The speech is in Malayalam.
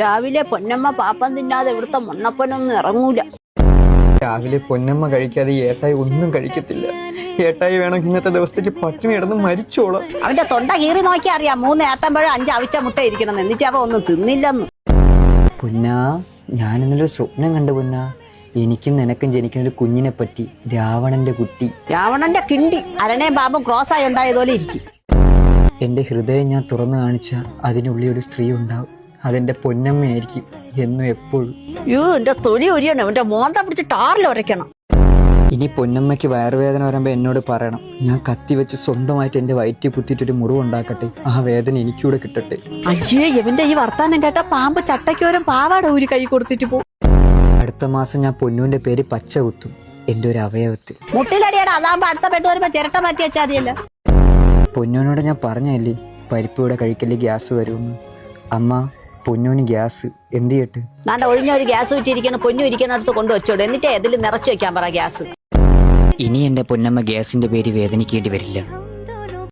രാവിലെ പൊന്നമ്മ പാപ്പം തിന്നാതെ ഇവിടുത്തെ മണ്ണപ്പനൊന്നും ഇറങ്ങൂല. രാവിലെ പൊന്നമ്മ കഴിക്കാതെ ഏട്ടായി ഒന്നും കഴിക്കത്തില്ല. ഏട്ടായി വേണമെങ്കിൽ ഇന്നത്തെ ദിവസത്തേക്ക് പട്ടിണി കിടന്ന് മരിച്ചോളാം. അവന്റെ തൊണ്ട കീറി നോക്കി അറിയാം 3 ഏത്തമ്പഴം 5 അവിച്ച മുട്ട ഇരിക്കണം, എന്നിട്ട് അവ ഒന്നും തിന്നില്ലെന്ന്. പൊന്നാ, ഞാൻ ഇന്നലെ സ്വപ്നം കണ്ടു പൊന്നാ. എനിക്കും നിനക്കും ജനിക്കുന്ന ഒരു കുഞ്ഞിനെ പറ്റി, രാവണന്റെ കുട്ടി. രാവണന്റെ കിണ്ടി അരണയും പാമ്പും ക്രോസ് ആയി ഉണ്ടായതുപോലെ ഇരിക്കും. എൻ്റെ ഹൃദയം ഞാൻ തുറന്നു കാണിച്ചാൽ അതിനുള്ളിൽ ഒരു സ്ത്രീ ഉണ്ടാവും. അതെന്റെ പൊന്നമ്മയായിരിക്കും എന്നും എപ്പോഴും. എന്റെ തൊലി ഉരിയണം, എന്റെ മോന്ത പിടിച്ച് ടാറിൽ ഉരയ്ക്കണം. ഇനി പൊന്നമ്മയ്ക്ക് വയറുവേദന വരുമ്പോൾ എന്നോട് പറയണം. ഞാൻ കത്തി വെച്ച് സ്വന്തമായിട്ട് എൻ്റെ വയറ്റിൽ കുത്തിയിട്ടൊരു മുറിവുണ്ടാക്കട്ടെ. ആ വേദന എനിക്കൂടെ കിട്ടട്ടെ. അയ്യേ, ഇവന്റെ ഈ വർത്താനം കേട്ട പാമ്പ് ചട്ടയ്ക്കോരം പാവാട ഊരി കൈ കൊടുത്തിട്ട് പോകും. അടുത്ത മാസം ഞാൻ പൊന്നൂന്റെ പേര് പച്ച കുത്തും, എൻ്റെ ഒരു അവയവത്തിൽ. മുട്ടിലടിയാടാ, അതാകുമ്പോ അടുത്ത പെട്ട് വരുമ്പോ ചിരട്ട മാറ്റി വെച്ചാൽ മതിയല്ലോ. പൊന്നൂനോട് ഞാൻ പറഞ്ഞല്ലേ പരിപ്പ് ഇവിടെ കഴിക്കല്ലേ ഗ്യാസ് വരുമെന്ന്. അമ്മ, പൊന്നൂന് ഗ്യാസ് എന്ത് ചെയ്യട്ടെ? നാണ്ട ഒഴിഞ്ഞൊരു ഗ്യാസ് വെച്ചിരിക്കണം, പൊന്നു ഇരിക്കുന്നിടത്ത് കൊണ്ടുവച്ചോട്, എന്നിട്ട് ഇതിൽ നിറച്ചു വെക്കാൻ പറ ഗ്യാസ്. ഇനി എൻ്റെ പൊന്നമ്മ ഗ്യാസിന്റെ പേര് വേദനിക്കേണ്ടി വരില്ല.